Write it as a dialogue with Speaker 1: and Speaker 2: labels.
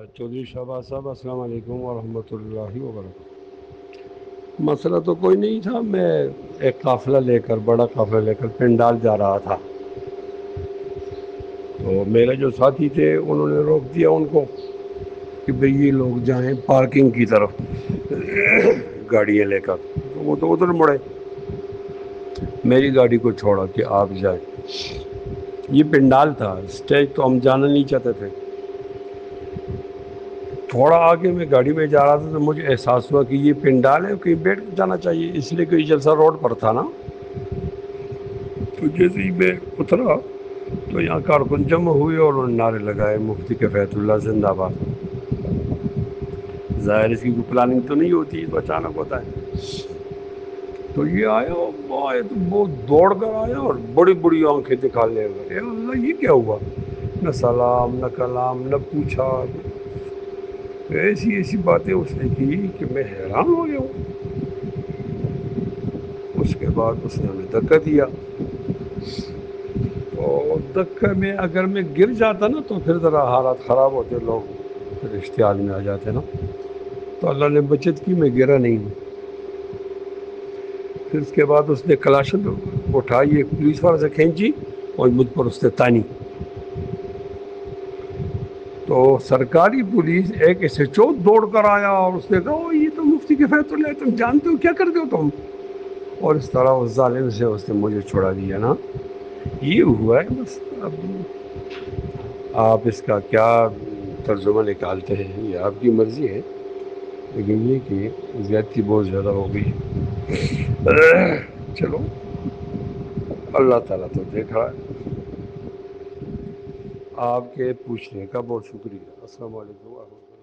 Speaker 1: چودھری شہباز صاحب السلام علیکم ورحمۃ اللہ وبرکاتہ۔ مسئلہ تو کوئی نہیں تھا، میں ایک قافلہ لے کر، بڑا قافلہ لے کر پنڈال جا رہا تھا، تو میرے جو ساتھی تھے انہوں نے روک دیا ان کو کہ بھئی یہ لوگ جائیں پارکنگ کی طرف گاڑیاں لے کر، تو وہ تو ادھر مڑے، میری گاڑی کو چھوڑا کہ آپ جائیں۔ یہ پنڈال تھا، اسٹیج تو ہم جانا نہیں چاہتے تھے۔ تھوڑا آگے میں گاڑی میں جا رہا تھا تو مجھے احساس ہوا کہ یہ پنڈال ہے، کہیں بیٹھ جانا چاہیے، اس لیے کہ یہ جلسہ روڈ پر تھا نا۔ تو جیسے ہی میں اترا تو یہاں کارکن جمع ہوئے اور انہوں نے نعرے لگائے مفتی کفایت اللہ زندہ باد۔ ظاہر اس کی کوئی پلاننگ تو نہیں ہوتی، تو اچانک ہوتا ہے۔ تو یہ آیا تو بہت دوڑ کر آیا اور بڑی بڑی آنکھیں دکھا لے گا، اے اللہ یہ کیا ہوا؟ نہ سلام نہ کلام نہ پوچھا، ایسی ایسی باتیں اس نے کی کہ میں حیران ہو گیا ہوں۔ اس کے بعد اس نے ہمیں دھکا دیا، تو دھکے میں اگر میں گر جاتا نا تو پھر ذرا حالات خراب ہوتے، لوگ پھر اشتعال میں آ جاتے نا، تو اللہ نے بچت کی، میں گرا نہیں ہوں۔ پھر اس کے بعد اس نے کلاشن اٹھائی، ایک پولیس والے سے کھینچی اور مجھ پر اس نے تانی۔ تو سرکاری پولیس ایک ایس ایچ او دوڑ کر آیا اور اس نے کہا او یہ تو مفتی کفایت اللہ ہے، تم جانتے ہو کیا کرتے ہو تم؟ اور اس طرح اس ظالم سے اس نے مجھے چھڑا دیا نا۔ یہ ہوا ہے بس۔ اب آپ اس کا کیا ترجمہ نکالتے ہیں یہ آپ کی مرضی ہے، لیکن یہ کہ زیادتی بہت زیادہ ہو گئی۔ چلو اللہ تعالیٰ تو دیکھ رہا ہے۔ آپ کے پوچھنے کا بہت شکریہ۔ السلام علیکم ورحمۃ اللہ۔